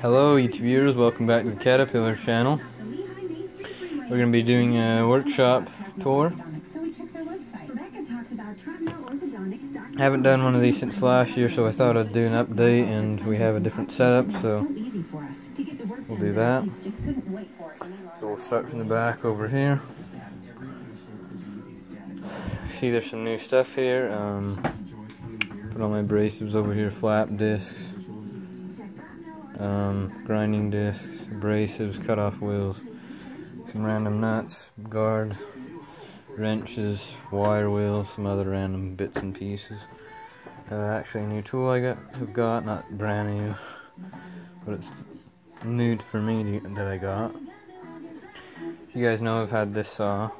Hello YouTube viewers, welcome back to the Caterpillar channel. We're going to be doing a workshop tour. I haven't done one of these since last year, so I thought I'd do an update, and we have a different setup, so we'll do that. So we'll start from the back over here. See, there's some new stuff here. Put all my abrasives over here, flap discs, grinding discs, abrasives, cut-off wheels, some random nuts, guard, wrenches, wire wheels, some other random bits and pieces. Actually a new tool I've got, not brand new, but it's new for me that I got. You guys know I've had this saw,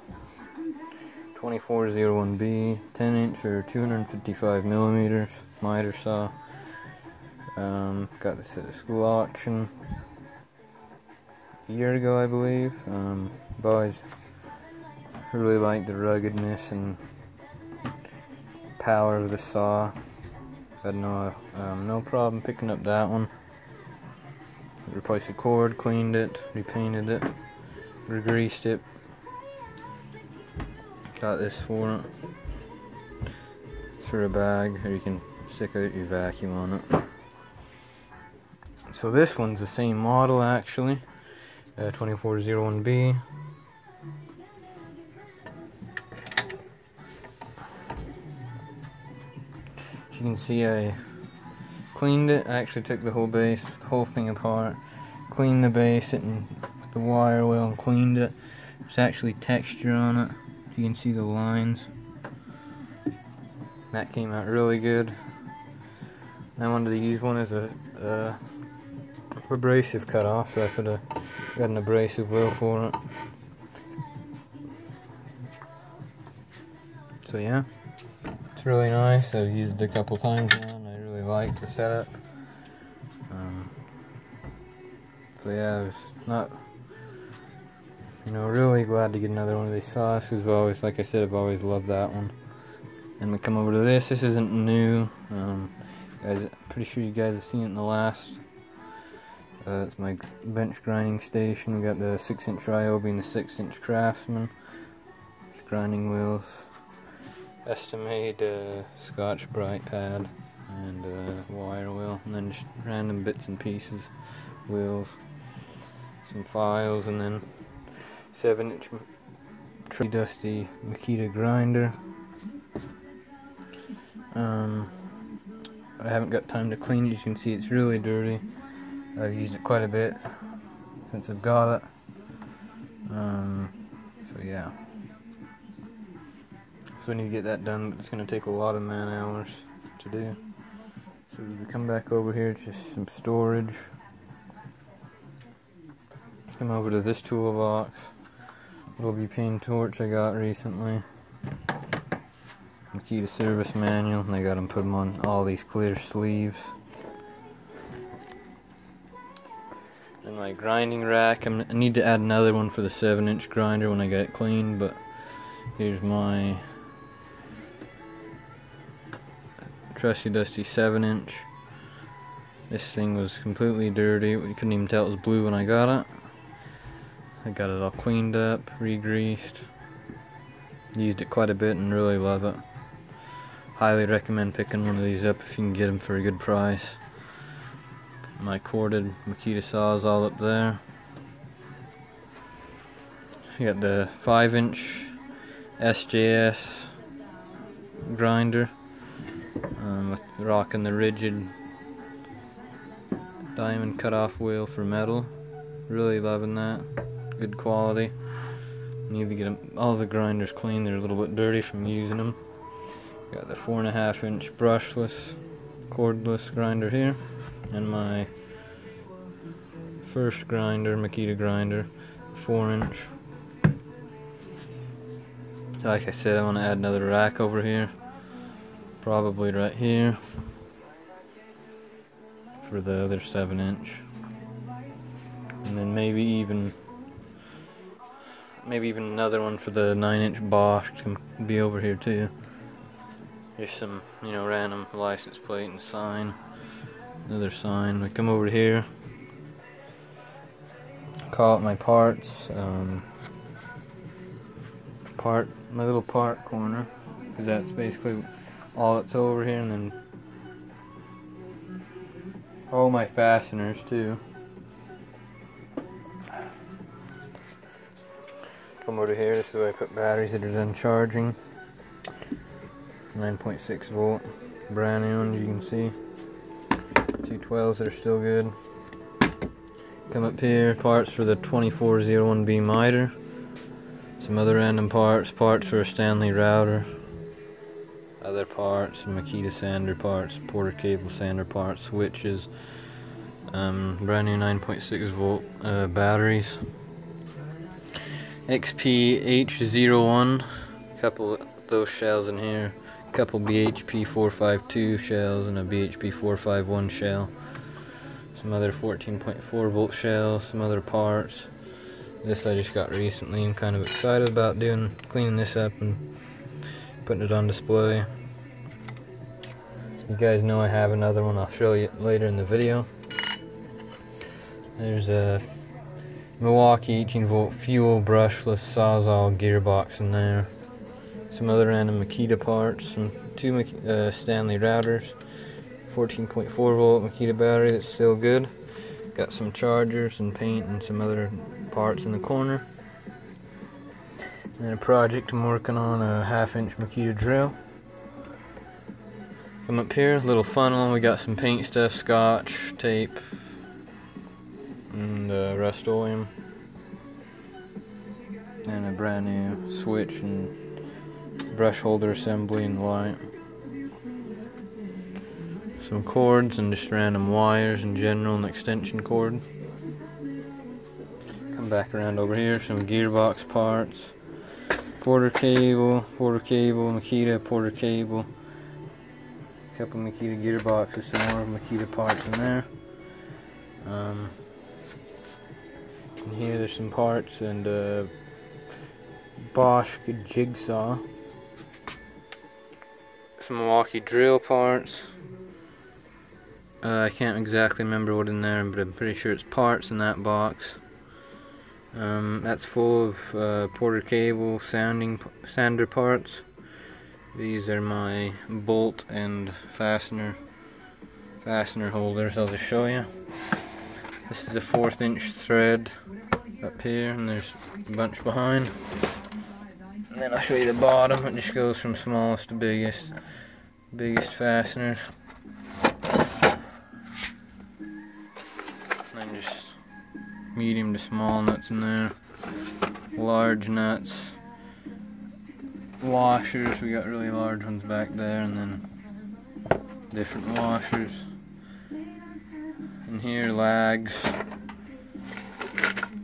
2401B, 10-inch or 255 millimeters miter saw. Got this at a school auction a year ago, I believe. I've always really liked the ruggedness and power of the saw. Had no problem picking up that one. Replaced the cord, cleaned it, repainted it, re-greased it. Got this for it. It's for a bag, or you can stick out your vacuum on it. So this one's the same model actually, 2401B. As you can see, I cleaned it. I actually took the whole thing apart, cleaned the base and the wire well and cleaned it. There's actually texture on it. You can see the lines. That came out really good. I wanted to use one as a abrasive cutoff, so I could have got an abrasive wheel for it. So yeah, it's really nice. I've used it a couple times now, and I really like the setup. So yeah, I was not, really glad to get another one of these saws, because I've always, like I said, I've always loved that one. And we come over to this. This isn't new. Guys, pretty sure you guys have seen it in the last. It's my bench grinding station. We got the 6-inch Ryobi and the 6-inch Craftsman. It's grinding wheels. Estimate Scotch Brite pad and wire wheel, and then just random bits and pieces, wheels, some files, and then 7-inch dusty Makita grinder. I haven't got time to clean it. You can see it's really dirty. I've used it quite a bit since I've got it. So yeah. So I need to get that done, but it's going to take a lot of man hours to do. So we come back over here, it's just some storage. Come over to this toolbox. Little butane torch I got recently. Makita service manual, and I got them put them on all these clear sleeves. And my grinding rack, I need to add another one for the 7-inch grinder when I get it cleaned, but here's my trusty dusty 7-inch. This thing was completely dirty. You couldn't even tell it was blue when I got it. I got it all cleaned up, re-greased. Used it quite a bit and really love it. Highly recommend picking one of these up if you can get them for a good price. My corded Makita saws all up there. I got the 5-inch SJS grinder, rocking the rigid diamond cutoff wheel for metal. Really loving that. Good quality. Need to get all the grinders clean. They're a little bit dirty from using them. Got the 4.5-inch brushless cordless grinder here, and my first grinder, Makita grinder, 4-inch. Like I said, I want to add another rack over here, probably right here, for the other 7-inch, and then maybe even another one for the 9-inch Bosch can be over here too. Here's some, random license plate and sign. Another sign. We come over here. call it my parts, my little part corner, because that's basically all that's over here, and then all my fasteners too. Come over here, this is where I put batteries that are done charging. 9.6 volt, brand new ones, you can see. 212s that are still good. Come up here, parts for the 2401B miter. Some other random parts for a Stanley router. Other parts, some Makita sander parts, Porter cable sander parts, switches. Brand new 9.6 volt batteries. XP-H01, a couple of those shells in here. A couple BHP 452 shells and a BHP 451 shell. Some other 14.4 volt shells, some other parts. This I just got recently. I'm kind of excited about cleaning this up and putting it on display. You guys know I have another one. I'll show you later in the video. There's a Milwaukee 18 volt fuel brushless Sawzall gearbox in there. Some other random Makita parts. Two Stanley routers. 14.4 volt Makita battery that's still good. Got some chargers and paint and some other parts in the corner. And a project I'm working on, a 1/2 inch Makita drill. Come up here, little funnel. We got some paint stuff, scotch, tape, and Rust-Oleum, and a brand new switch and brush holder assembly and light. Some cords and just random wires in general, and extension cord. Come back around over here, some gearbox parts, Porter cable, Makita Porter cable, a couple Makita gearboxes, some more Makita parts in there. And here there's some parts and Bosch jigsaw, some Milwaukee drill parts. I can't exactly remember what in there, but I'm pretty sure it's parts in that box. That's full of Porter cable sander parts. These are my bolt and fastener holders. I'll just show you. This is a 1/4 inch thread up here, and there's a bunch behind. And then I'll show you the bottom. It just goes from smallest to biggest fasteners. And then just medium to small nuts in there. Large nuts. Washers, we got really large ones back there, and then different washers. And here, lags.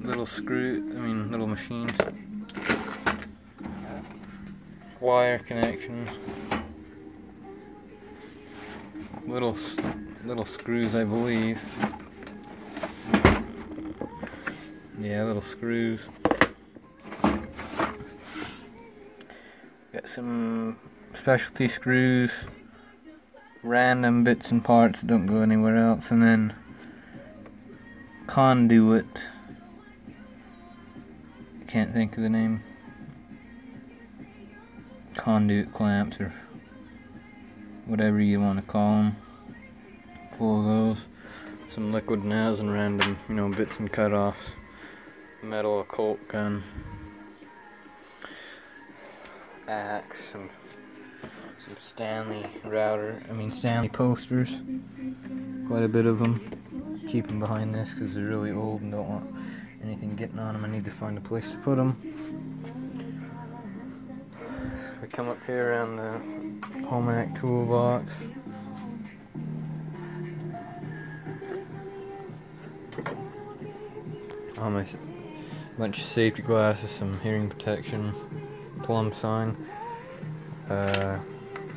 Little machines. Wire connections. Little screws, I believe. Yeah, little screws. Got some specialty screws, random bits and parts that don't go anywhere else, and then conduit. Can't think of the name. Conduit clamps or whatever you want to call them. Full of those. Some liquid nails and random, bits and cut-offs. Metal occult gun. Axe. Some Stanley Stanley posters. Quite a bit of them. Keep them behind this because they're really old and don't want anything getting on them. I need to find a place to put them. We come up here around the Homac toolbox. My bunch of safety glasses, some hearing protection, plumb sign,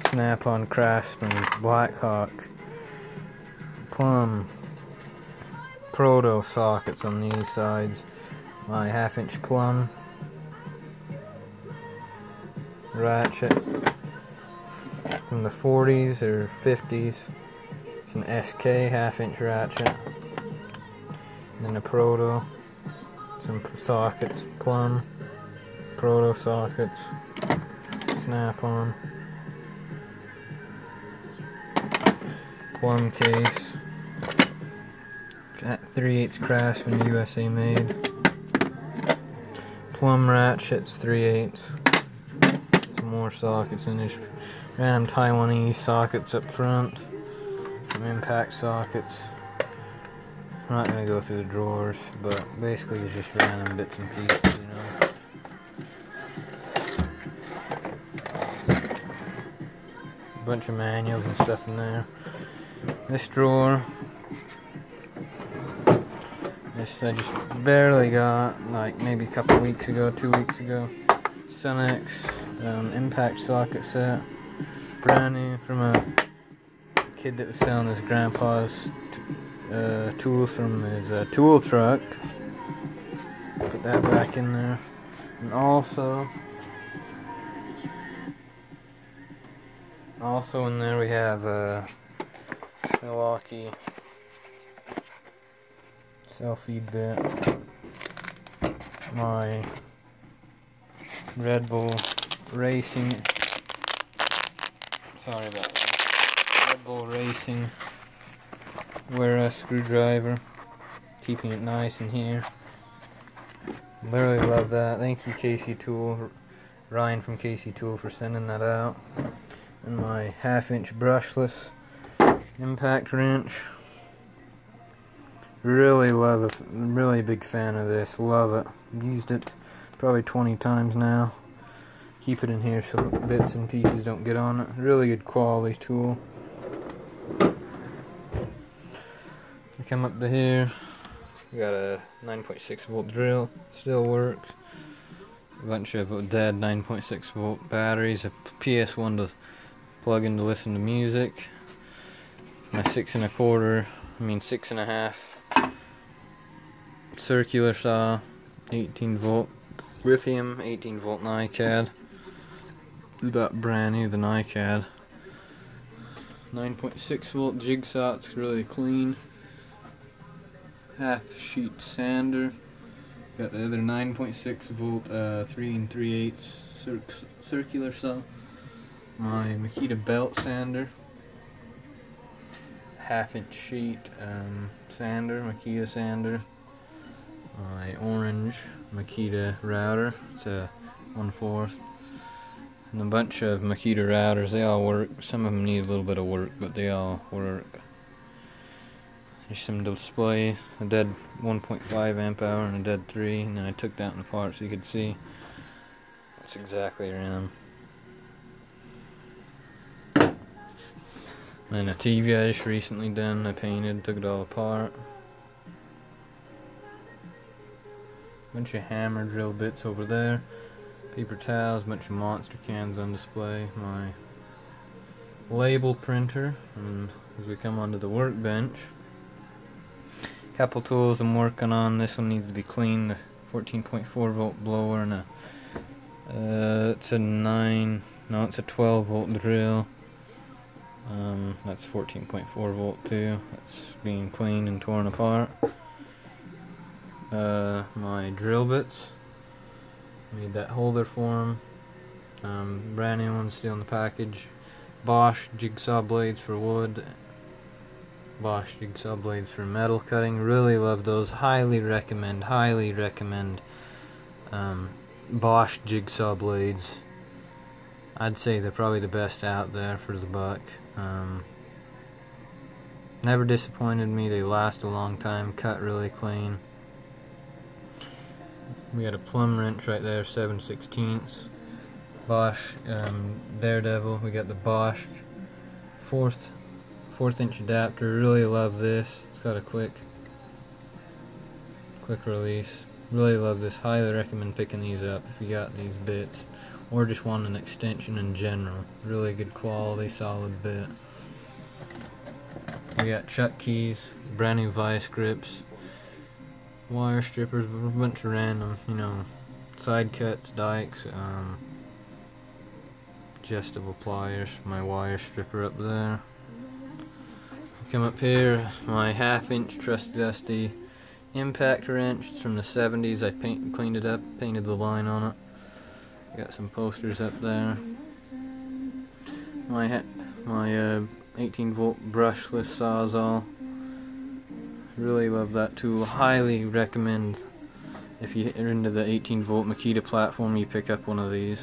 snap-on Craftsman Blackhawk, plumb proto sockets on these sides, my 1/2 inch plumb ratchet from the 40s or 50s. It's an SK 1/2 inch ratchet, and then a proto. some sockets, plumb, proto sockets, snap-on, plumb case, 3/8 Craftsman USA made, plumb ratchets 3/8, some more sockets in this, random Taiwanese sockets up front, some impact sockets. I'm not going to go through the drawers, but basically it's just random bits and pieces, you know. A bunch of manuals and stuff in there. This drawer, this I just barely got, like maybe a couple weeks ago, 2 weeks ago. Sunex impact socket set, brand new from a kid that was selling his grandpa's tools from his tool truck. Put that back in there. And also in there we have Milwaukee self-feed bit, my Red Bull Racing, sorry about that, Red Bull Racing wear screwdriver, keeping it nice in here. Really love that. Thank you KC Tool, Ryan from KC Tool, for sending that out. And my 1/2-inch brushless impact wrench. Really love it. Really big fan of this. Love it. Used it probably 20 times now. Keep it in here so bits and pieces don't get on it. Really good quality tool. We come up to here. We got a 9.6 volt drill. Still works. A bunch of dead 9.6 volt batteries. A PS1 to plug in to listen to music. My 6 1/2 circular saw, 18 volt lithium, 18 volt NiCad. It's about brand new, the NiCad. 9.6 volt jigsaw, it's really clean. 1/2 sheet sander. Got the other 9.6 volt 3 3/8 circular saw. My Makita belt sander. 1/2-inch sheet sander, Makita sander. My orange Makita router, it's a 1/4. And a bunch of Makita routers, they all work. Some of them need a little bit of work, but they all work. There's some display, a dead 1.5 amp hour and a dead 3, and then I took that one apart so you could see what's exactly in them. And a TV I just recently done, I painted, took it all apart. Bunch of hammer drill bits over there. Paper towels, bunch of monster cans on display. My label printer, and as we come onto the workbench, couple tools I'm working on. This one needs to be cleaned. 14.4 volt blower and it's a 12 volt drill. That's 14.4 volt too. That's being cleaned and torn apart. My drill bits, made that holder for them. Brand new one still in the package. Bosch jigsaw blades for wood. Bosch jigsaw blades for metal cutting. Really love those. Highly recommend Bosch jigsaw blades. I'd say they're probably the best out there for the buck. Never disappointed me. They last a long time, cut really clean. We got a plumb wrench right there, 7/16. Bosch Daredevil. We got the Bosch 4th-inch adapter. Really love this. It's got a quick release. Really love this. Highly recommend picking these up if you got these bits, or just want an extension in general. Really good quality, solid bit. We got chuck keys, brand new vice grips, wire strippers, a bunch of random, side cuts, dikes, adjustable pliers. My wire stripper up there. Come up here, my 1/2-inch trusty dusty impact wrench. It's from the 70s. I cleaned it up, painted the line on it. Got some posters up there. My 18-volt brushless sawzall. Really love that tool. Highly recommend, if you're into the 18-volt Makita platform, you pick up one of these.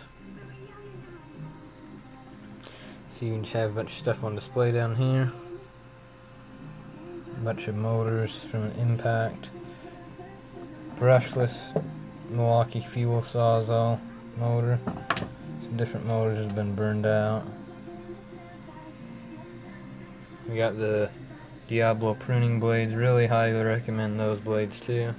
So you can just have a bunch of stuff on display down here. A bunch of motors from an impact. Brushless Milwaukee fuel sawzall motor. Some different motors have been burned out. We got the Diablo pruning blades. Really highly recommend those blades too.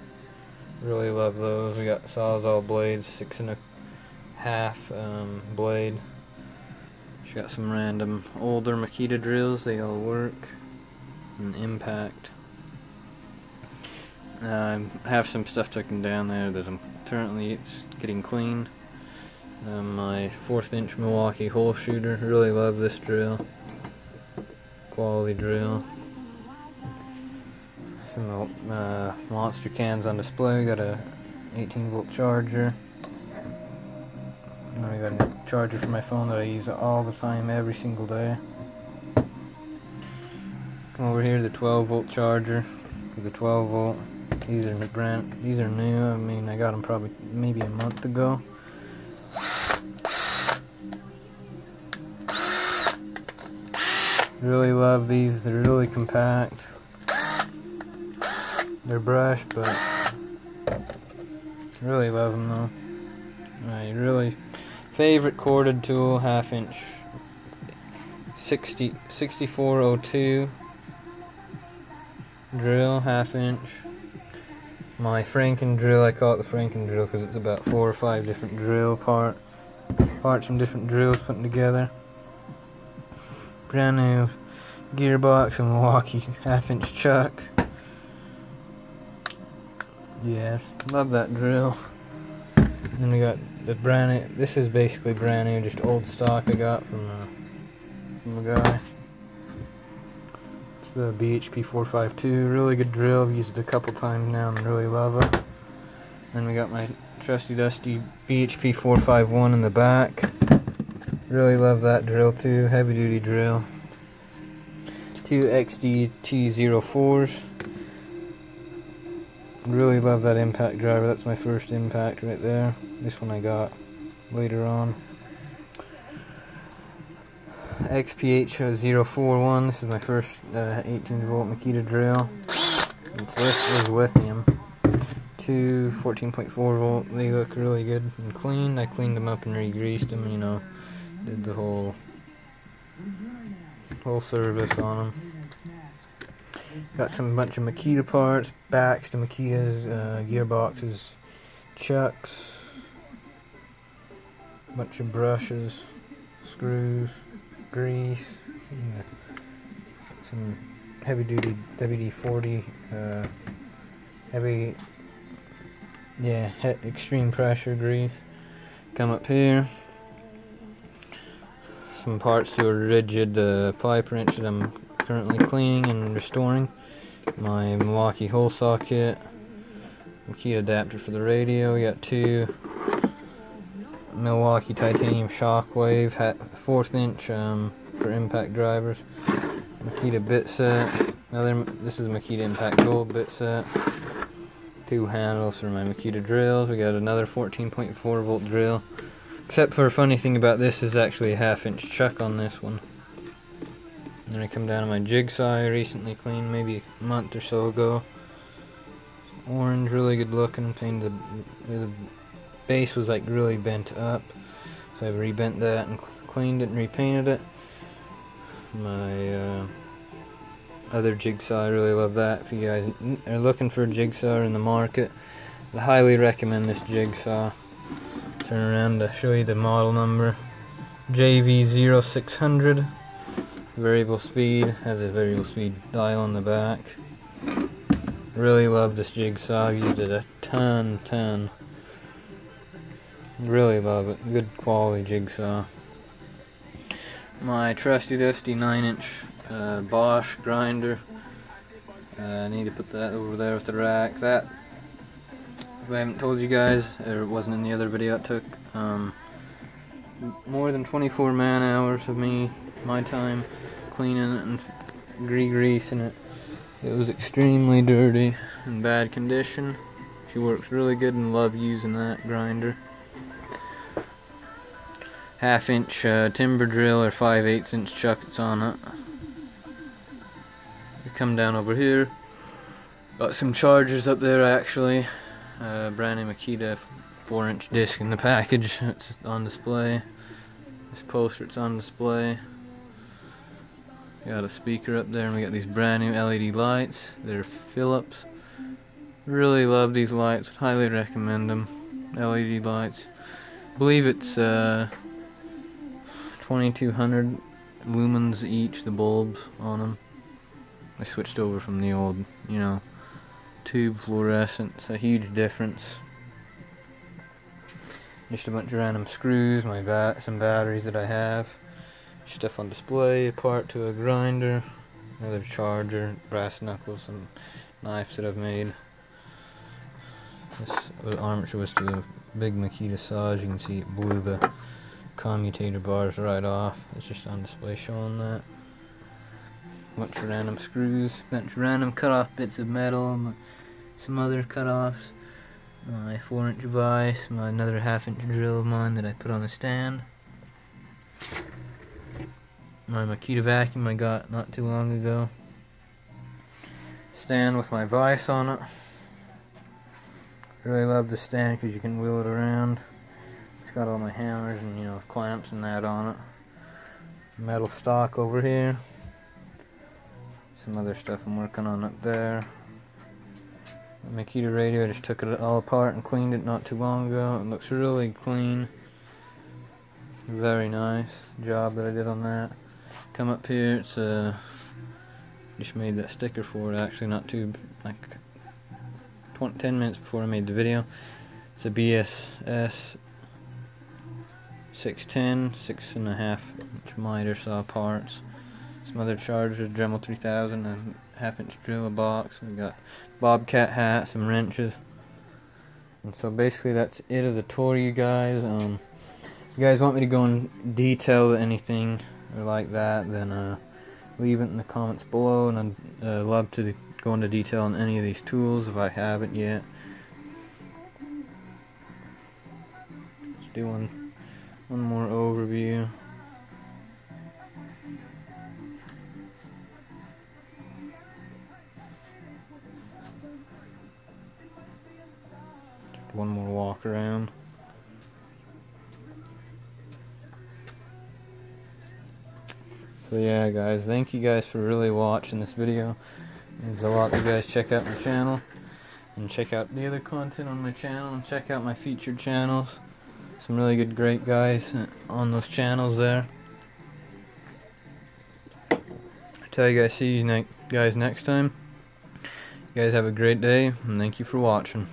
Really love those. We got sawzall blades, 6.5 blade. Just got some random older Makita drills. They all work. An impact. I have some stuff taken down there that it's getting cleaned. My 1/4 inch Milwaukee hole shooter. Really love this drill. Quality drill. Some monster cans on display. Got a 18-volt charger. And I got a charger for my phone that I use all the time, every single day. Come over here, the 12-volt charger for the 12-volt. These are new. I mean, I got them probably maybe a month ago. Really love these. They're really compact. They're brushed, but really love them though. My really favorite corded tool, 1/2 inch 6402 drill, 1/2 inch. My Franken drill, I call it the Franken drill because it's about 4 or 5 different drill parts from different drills put together. Brand new gearbox and Milwaukee 1/2 inch chuck. Yeah, love that drill. And then we got the brand new, this is basically brand new, just old stock I got from a guy. It's the BHP 452, really good drill. I've used it a couple times now and really love it. Then we got my trusty dusty BHP 451 in the back. Really love that drill too, heavy duty drill. 2 XDT04s. Really love that impact driver. That's my first impact right there. This one I got later on. XPH041. This is my first 18-volt Makita drill. This is lithium. 2 14.4 volt. They look really good and clean. I cleaned them up and re-greased them. You know, did the whole service on them. Got some bunch of Makita parts, backs to Makitas, gearboxes, chucks, bunch of brushes, screws, grease, yeah. Some heavy duty WD-40, extreme pressure grease. Come up here. Some parts to a rigid pipe wrench that I'm currently cleaning and restoring. My Milwaukee hole saw kit, Makita adapter for the radio. We got 2 Milwaukee titanium shockwave, 1/4 inch for impact drivers. Makita bit set. This is a Makita Impact Gold bit set. 2 handles for my Makita drills. We got another 14.4 volt drill. Except for a funny thing about this is actually a 1/2 inch chuck on this one. Then I come down to my jigsaw I recently cleaned maybe a month or so ago. Orange, really good looking. Painted the base was like really bent up, so I've rebent that and cleaned it and repainted it. My other jigsaw, I really love that. If you guys are looking for a jigsaw in the market, I highly recommend this jigsaw. Turn around to show you the model number. JV0600. Variable speed, has a variable speed dial on the back. Really love this jigsaw. I've used it a ton. Really love it. Good quality jigsaw. My trusty dusty 9-inch Bosch grinder. I need to put that over there with the rack. That, if I haven't told you guys, or it wasn't in the other video, it took more than 24 man hours of my time cleaning it and greasing it. It was extremely dirty and bad condition. She works really good and love using that grinder. 1/2 inch timber drill or 5/8 inch chuck that's on it. We come down over here. Got some chargers up there actually. Brand new Makita 4-inch disc in the package. It's on display. This poster, it's on display. Got a speaker up there, and we got these brand new LED lights. They're Philips. Really love these lights. Highly recommend them. LED lights. I believe it's 2200 lumens each, the bulbs on them. I switched over from the old, tube fluorescent. It's a huge difference. Just a bunch of random screws, some batteries that I have. Stuff on display, a part to a grinder, another charger, brass knuckles, some knives that I've made. This armature was to the big Makita saw. As you can see, it blew the commutator bars right off. It's just on display showing that. Bunch of random screws, bunch of random cut off bits of metal, some other cut offs. My 4-inch vise, another 1/2 inch drill of mine that I put on the stand. My Makita vacuum I got not too long ago. Stand with my vise on it. Really love the stand because you can wheel it around. It's got all my hammers and clamps and that on it. Metal stock over here. Some other stuff I'm working on up there. The Makita radio, I just took it all apart and cleaned it not too long ago. It looks really clean. Very nice job that I did on that. Come up here, it's just made that sticker for it actually, not too, 10 minutes before I made the video. It's a BSS 610, 6.5 inch miter saw parts. Some other chargers, Dremel 3000, a 1/2 inch drill, a box. I got Bobcat hat, some wrenches. And so basically that's it of the tour, you guys. If you guys want me to go in detail to anything or like that, then leave it in the comments below, and I'd love to go into detail on any of these tools if I haven't yet. Let's do one more overview. One more walk around. So yeah guys, thank you guys for really watching this video. It means a lot that you guys check out my channel and check out the other content on my channel and check out my featured channels. Some really good great guys on those channels there. I tell you guys, see you guys next time. You guys have a great day, and thank you for watching.